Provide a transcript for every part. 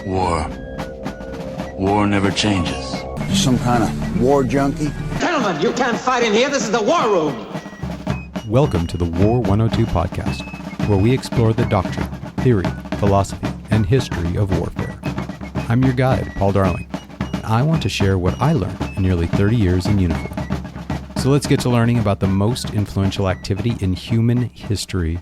War. War never changes. Some kind of war junkie? Gentlemen, you can't fight in here. This is the war room. Welcome to the War 102 podcast, where we explore the doctrine, theory, philosophy, and history of warfare. I'm your guide, Paul Darling, and I want to share what I learned in nearly 30 years in uniform. So let's get to learning about the most influential activity in human history,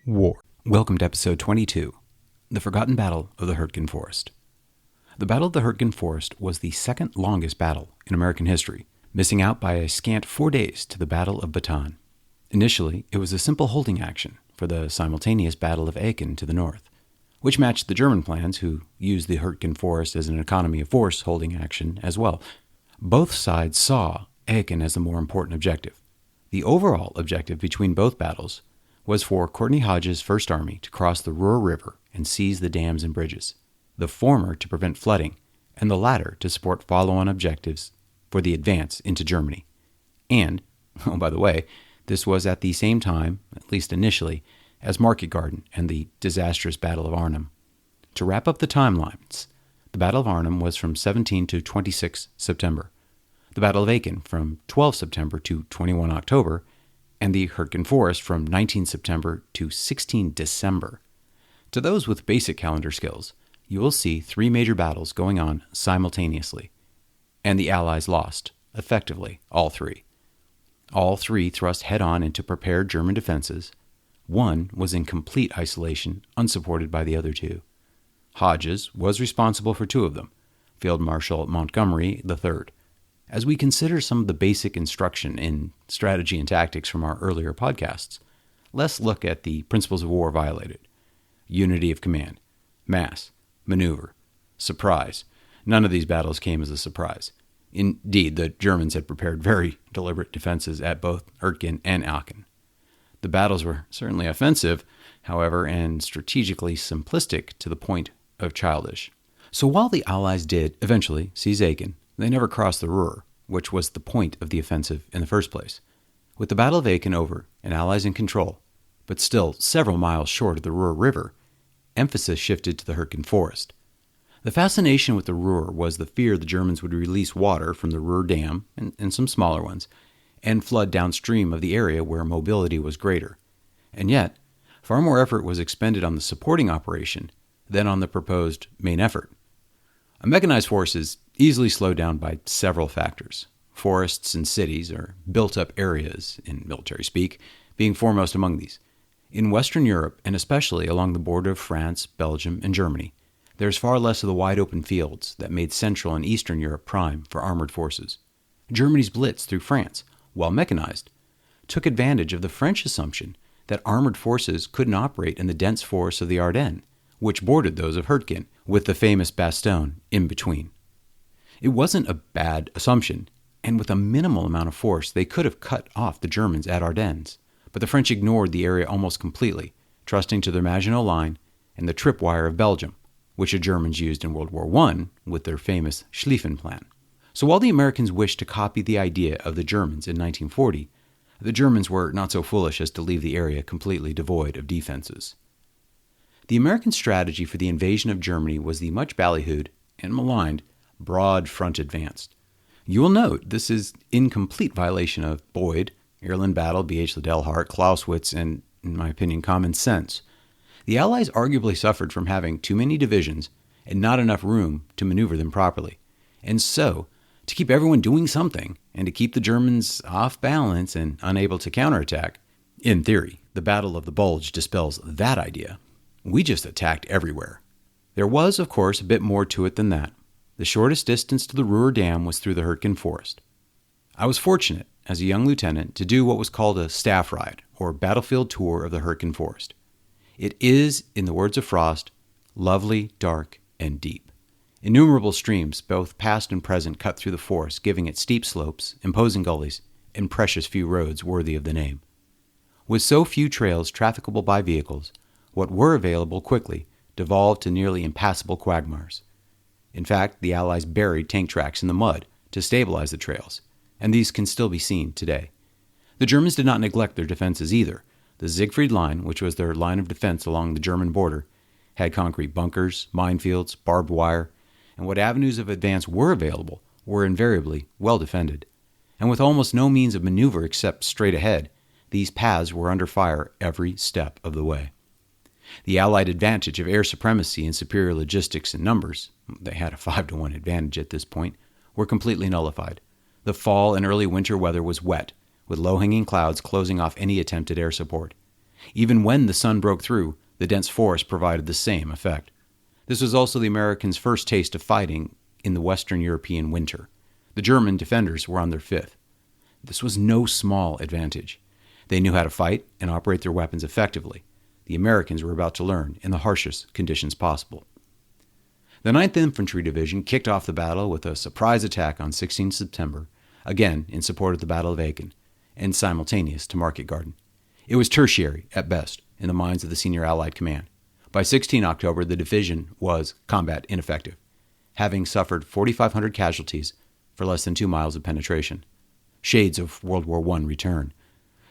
war. Welcome to episode 22, The Forgotten Battle of the Hurtgen Forest. The Battle of the Hurtgen Forest was the second longest battle in American history, missing out by a scant 4 days to the Battle of Bataan. Initially, it was a simple holding action for the simultaneous Battle of Aachen to the north, which matched the German plans, who used the Hurtgen Forest as an economy of force holding action as well. Both sides saw Aachen as the more important objective. The overall objective between both battles was for Courtney Hodges' First Army to cross the Ruhr River and seize the dams and bridges, the former to prevent flooding, and the latter to support follow-on objectives for the advance into Germany. And, oh, by the way, this was at the same time, at least initially, as Market Garden and the disastrous Battle of Arnhem. To wrap up the timelines, the Battle of Arnhem was from 17 to 26 September, the Battle of Aachen from 12 September to 21 October, and the Hurtgen Forest from 19 September to 16 December. To those with basic calendar skills, you will see three major battles going on simultaneously, and the Allies lost, effectively, all three. All three thrust head-on into prepared German defenses. One was in complete isolation, unsupported by the other two. Hodges was responsible for two of them, Field Marshal Montgomery the third. As we consider some of the basic instruction in strategy and tactics from our earlier podcasts, let's look at the principles of war violated. Unity of command, mass, maneuver, surprise. None of these battles came as a surprise. Indeed, the Germans had prepared very deliberate defenses at both Hurtgen and Aachen. The battles were certainly offensive, however, and strategically simplistic to the point of childish. So while the Allies did eventually seize Aachen, they never crossed the Ruhr, which was the point of the offensive in the first place. With the Battle of Aachen over and Allies in control, but still several miles short of the Ruhr River, emphasis shifted to the Hurtgen Forest. The fascination with the Ruhr was the fear the Germans would release water from the Ruhr Dam, and some smaller ones, and flood downstream of the area where mobility was greater. And yet, far more effort was expended on the supporting operation than on the proposed main effort. A mechanized force is easily slowed down by several factors. Forests and cities, or built-up areas, in military speak, being foremost among these. In Western Europe, and especially along the border of France, Belgium, and Germany, there's far less of the wide-open fields that made Central and Eastern Europe prime for armored forces. Germany's blitz through France, while mechanized, took advantage of the French assumption that armored forces couldn't operate in the dense forests of the Ardennes, which bordered those of Hurtgen, with the famous Bastogne in between. It wasn't a bad assumption, and with a minimal amount of force, they could have cut off the Germans at Ardennes. But the French ignored the area almost completely, trusting to their Maginot Line and the tripwire of Belgium, which the Germans used in World War I with their famous Schlieffen Plan. So while the Americans wished to copy the idea of the Germans in 1940, the Germans were not so foolish as to leave the area completely devoid of defenses. The American strategy for the invasion of Germany was the much ballyhooed and maligned broad front advance. You will note this is in complete violation of Boyd, Ireland Battle, B.H. Liddell Hart, Clausewitz, and, in my opinion, common sense. The Allies arguably suffered from having too many divisions and not enough room to maneuver them properly. And so, to keep everyone doing something, and to keep the Germans off balance and unable to counterattack, in theory, the Battle of the Bulge dispels that idea. We just attacked everywhere. There was, of course, a bit more to it than that. The shortest distance to the Ruhr Dam was through the Hurtgen Forest. I was fortunate, as a young lieutenant, to do what was called a staff ride, or battlefield tour of the Hurtgen Forest. It is, in the words of Frost, lovely, dark, and deep. Innumerable streams, both past and present, cut through the forest, giving it steep slopes, imposing gullies, and precious few roads worthy of the name. With so few trails trafficable by vehicles, what were available quickly devolved to nearly impassable quagmires. In fact, the Allies buried tank tracks in the mud to stabilize the trails, and these can still be seen today. The Germans did not neglect their defenses either. The Siegfried Line, which was their line of defense along the German border, had concrete bunkers, minefields, barbed wire, and what avenues of advance were available were invariably well defended. And with almost no means of maneuver except straight ahead, these paths were under fire every step of the way. The Allied advantage of air supremacy and superior logistics and numbers, they had a 5-to-1 advantage at this point, were completely nullified. The fall and early winter weather was wet, with low-hanging clouds closing off any attempted air support. Even when the sun broke through, the dense forest provided the same effect. This was also the Americans' first taste of fighting in the Western European winter. The German defenders were on their fifth. This was no small advantage. They knew how to fight and operate their weapons effectively. The Americans were about to learn in the harshest conditions possible. The 9th Infantry Division kicked off the battle with a surprise attack on 16 September, again in support of the Battle of Aiken, and simultaneous to Market Garden. It was tertiary, at best, in the minds of the senior Allied command. By 16 October, the division was combat ineffective, having suffered 4,500 casualties for less than 2 miles of penetration. Shades of World War I return.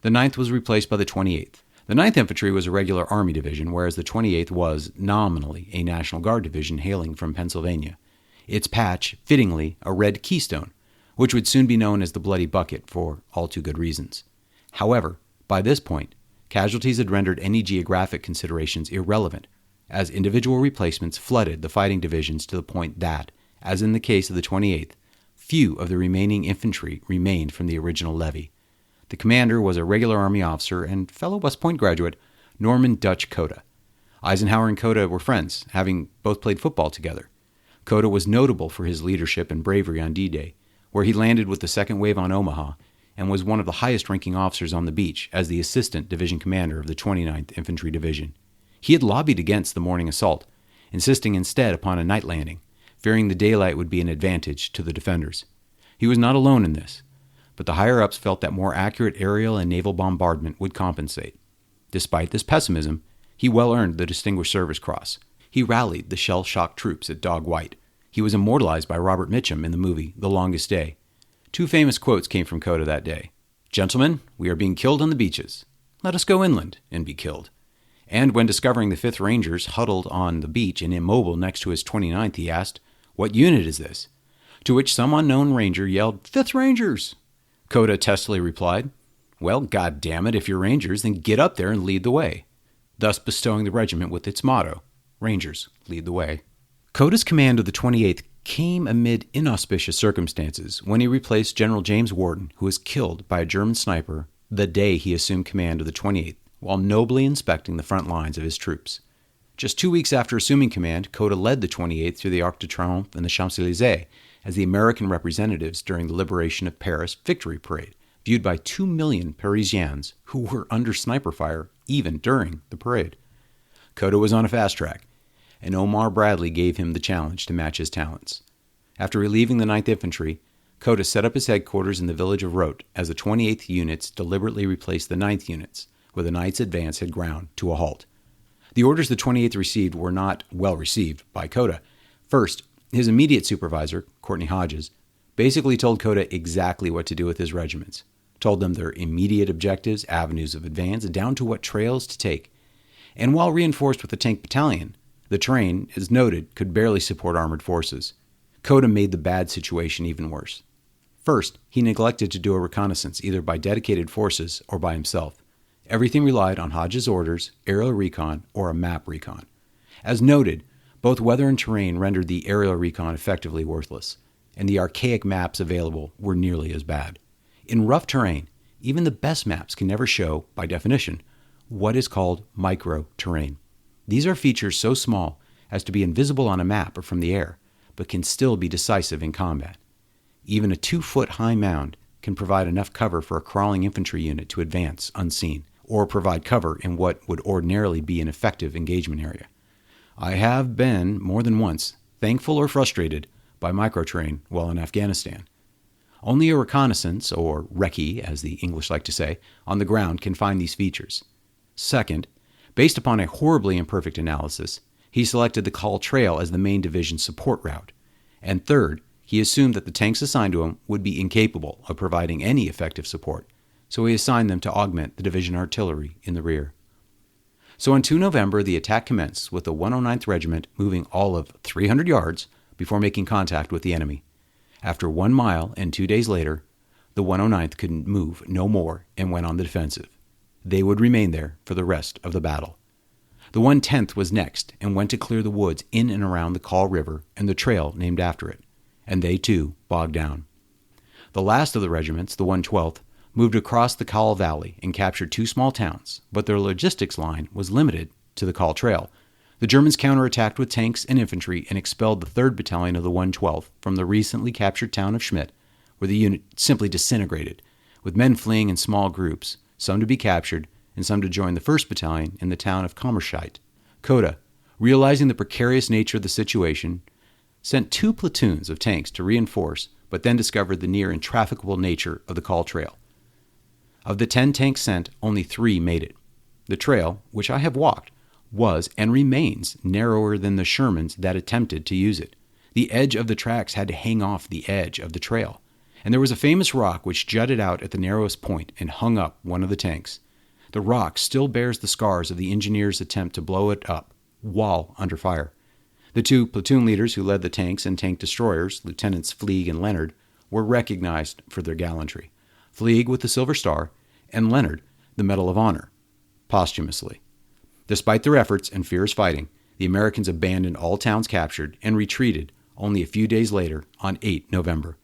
The 9th was replaced by the 28th. The 9th Infantry was a regular Army division, whereas the 28th was, nominally, a National Guard division hailing from Pennsylvania. Its patch, fittingly, a red keystone, which would soon be known as the Bloody Bucket for all too good reasons. However, by this point, casualties had rendered any geographic considerations irrelevant, as individual replacements flooded the fighting divisions to the point that, as in the case of the 28th, few of the remaining infantry remained from the original levy. The commander was a regular Army officer and fellow West Point graduate, Norman Dutch Cota. Eisenhower and Cota were friends, having both played football together. Cota was notable for his leadership and bravery on D-Day, where he landed with the second wave on Omaha and was one of the highest-ranking officers on the beach as the assistant division commander of the 29th Infantry Division. He had lobbied against the morning assault, insisting instead upon a night landing, fearing the daylight would be an advantage to the defenders. He was not alone in this, but the higher-ups felt that more accurate aerial and naval bombardment would compensate. Despite this pessimism, he well earned the Distinguished Service Cross. He rallied the shell-shocked troops at Dog White. He was immortalized by Robert Mitchum in the movie The Longest Day. 2 famous quotes came from Cota that day. "Gentlemen, we are being killed on the beaches. Let us go inland and be killed." And when discovering the 5th Rangers huddled on the beach and immobile next to his 29th, he asked, "What unit is this?" To which some unknown ranger yelled, "5th Rangers!" Cota testily replied, "Well, goddammit, if you're Rangers, then get up there and lead the way," thus bestowing the regiment with its motto, "Rangers, lead the way." Cota's command of the 28th came amid inauspicious circumstances when he replaced General James Wharton, who was killed by a German sniper the day he assumed command of the 28th, while nobly inspecting the front lines of his troops. Just 2 weeks after assuming command, Cota led the 28th through the Arc de Triomphe and the Champs-Élysées as the American representatives during the Liberation of Paris Victory Parade, viewed by 2 million Parisians who were under sniper fire even during the parade. Cota was on a fast track, and Omar Bradley gave him the challenge to match his talents. After relieving the 9th Infantry, Cota set up his headquarters in the village of Rote as the 28th units deliberately replaced the 9th units, where the 9th's advance had ground to a halt. The orders the 28th received were not well received by Cota. First, his immediate supervisor, Courtney Hodges, basically told Cota exactly what to do with his regiments, told them their immediate objectives, avenues of advance, down to what trails to take. And while reinforced with a tank battalion, the terrain, as noted, could barely support armored forces. Cota made the bad situation even worse. First, he neglected to do a reconnaissance either by dedicated forces or by himself. Everything relied on Hodges' orders, aerial recon, or a map recon. As noted, both weather and terrain rendered the aerial recon effectively worthless, and the archaic maps available were nearly as bad. In rough terrain, even the best maps can never show, by definition, what is called micro-terrain. These are features so small as to be invisible on a map or from the air, but can still be decisive in combat. Even a 2-foot-high mound can provide enough cover for a crawling infantry unit to advance unseen, or provide cover in what would ordinarily be an effective engagement area. I have been, more than once, thankful or frustrated by microterrain while in Afghanistan. Only a reconnaissance, or recce as the English like to say, on the ground can find these features. Second, based upon a horribly imperfect analysis, he selected the Call Trail as the main division's support route. And third, he assumed that the tanks assigned to him would be incapable of providing any effective support, so he assigned them to augment the division artillery in the rear. So on 2 November, the attack commenced with the 109th Regiment moving all of 300 yards before making contact with the enemy. After 1 mile and 2 days later, the 109th could move no more and went on the defensive. They would remain there for the rest of the battle. The 110th was next and went to clear the woods in and around the Kaw River and the trail named after it, and they too bogged down. The last of the regiments, the 112th, moved across the Kaw Valley and captured 2 small towns, but their logistics line was limited to the Kaw Trail. The Germans counterattacked with tanks and infantry and expelled the 3rd Battalion of the 112th from the recently captured town of Schmidt, where the unit simply disintegrated, with men fleeing in small groups, some to be captured and some to join the 1st Battalion in the town of Kammerscheid. Koda, realizing the precarious nature of the situation, sent 2 platoons of tanks to reinforce, but then discovered the near intrafficable nature of the Kaw Trail. Of the 10 tanks sent, only 3 made it. The trail, which I have walked, was and remains narrower than the Shermans that attempted to use it. The edge of the tracks had to hang off the edge of the trail, and there was a famous rock which jutted out at the narrowest point and hung up one of the tanks. The rock still bears the scars of the engineers' attempt to blow it up while under fire. The 2 platoon leaders who led the tanks and tank destroyers, Lieutenants Fleeg and Leonard, were recognized for their gallantry. Fleeg with the Silver Star, and Leonard the Medal of Honor, posthumously. Despite their efforts and fierce fighting, the Americans abandoned all towns captured and retreated only a few days later on 8 November.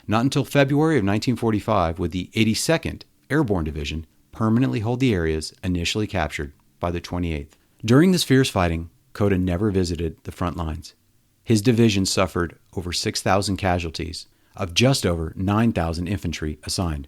Not until February of 1945 would the 82nd Airborne Division permanently hold the areas initially captured by the 28th. During this fierce fighting, Koda never visited the front lines. His division suffered over 6,000 casualties, of just over 9,000 infantry assigned.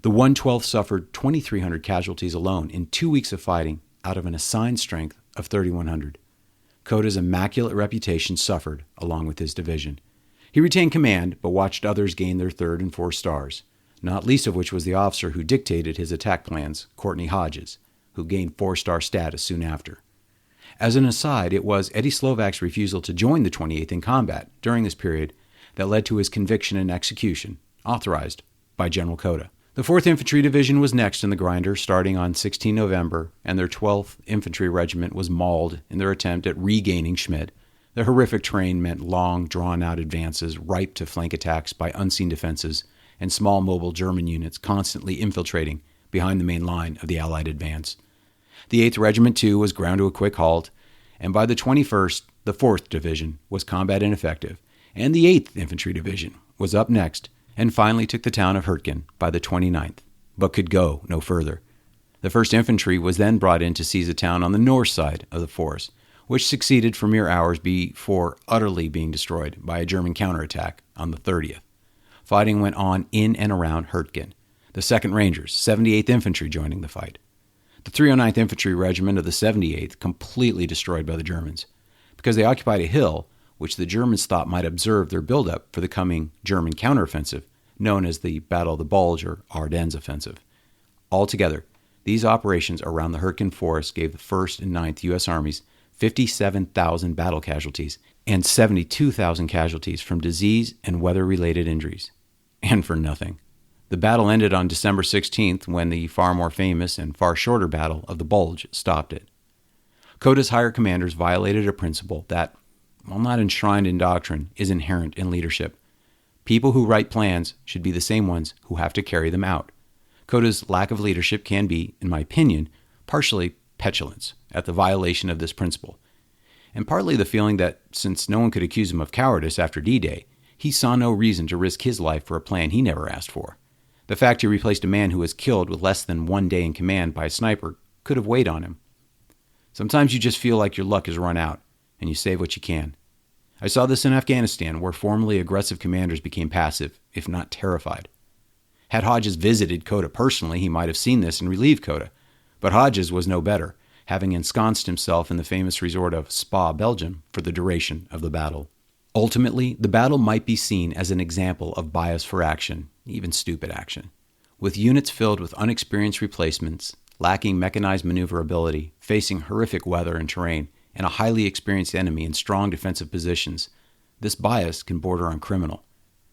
The 112th suffered 2,300 casualties alone in 2 weeks of fighting out of an assigned strength of 3,100. Koda's immaculate reputation suffered along with his division. He retained command, but watched others gain their 3rd and 4th stars, not least of which was the officer who dictated his attack plans, Courtney Hodges, who gained 4-star status soon after. As an aside, it was Eddie Slovak's refusal to join the 28th in combat during this period that led to his conviction and execution, authorized by General Koda. The 4th Infantry Division was next in the grinder, starting on 16 November, and their 12th Infantry Regiment was mauled in their attempt at regaining Schmidt. The horrific terrain meant long, drawn-out advances, ripe to flank attacks by unseen defenses, and small mobile German units constantly infiltrating behind the main line of the Allied advance. The 8th Regiment, too, was ground to a quick halt, and by the 21st, the 4th Division was combat ineffective, and the 8th Infantry Division was up next and finally took the town of Hurtgen by the 29th, but could go no further. The 1st Infantry was then brought in to seize a town on the north side of the forest, which succeeded for mere hours before utterly being destroyed by a German counterattack on the 30th. Fighting went on in and around Hurtgen, the 2nd Rangers, 78th Infantry joining the fight. The 309th Infantry Regiment of the 78th completely destroyed by the Germans, because they occupied a hill which the Germans thought might observe their buildup for the coming German counteroffensive, known as the Battle of the Bulge or Ardennes Offensive. Altogether, these operations around the Hurtgen Forest gave the 1st and 9th U.S. Armies 57,000 battle casualties and 72,000 casualties from disease and weather-related injuries. And for nothing. The battle ended on December 16th when the far more famous and far shorter Battle of the Bulge stopped it. Koda's higher commanders violated a principle that, while not enshrined in doctrine, is inherent in leadership. People who write plans should be the same ones who have to carry them out. Koda's lack of leadership can be, in my opinion, partially petulance at the violation of this principle, and partly the feeling that, since no one could accuse him of cowardice after D-Day, he saw no reason to risk his life for a plan he never asked for. The fact he replaced a man who was killed with less than 1 day in command by a sniper could have weighed on him. Sometimes you just feel like your luck has run out, and you save what you can. I saw this in Afghanistan, where formerly aggressive commanders became passive, if not terrified. Had Hodges visited Koda personally, he might have seen this and relieved Koda, but Hodges was no better, having ensconced himself in the famous resort of Spa, Belgium, for the duration of the battle. Ultimately, the battle might be seen as an example of bias for action, even stupid action. With units filled with unexperienced replacements, lacking mechanized maneuverability, facing horrific weather and terrain, and a highly experienced enemy in strong defensive positions, this bias can border on criminal.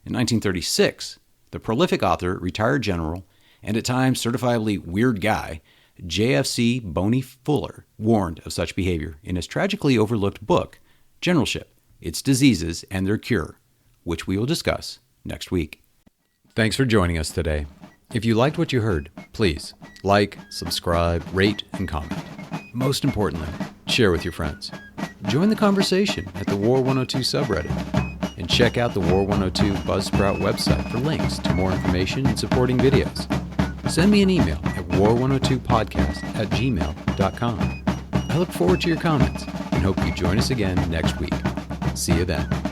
In 1936, the prolific author, retired general, and at times certifiably weird guy, JFC Boney Fuller warned of such behavior in his tragically overlooked book, Generalship, Its Diseases and Their Cure, which we will discuss next week. Thanks for joining us today. If you liked what you heard, please like, subscribe, rate, and comment. Most importantly, share with your friends. Join the conversation at the War 102 subreddit, and check out the War 102 Buzzsprout website for links to more information and supporting videos. Send me an email at war102podcast@gmail.com. I look forward to your comments and hope you join us again next week. See you then.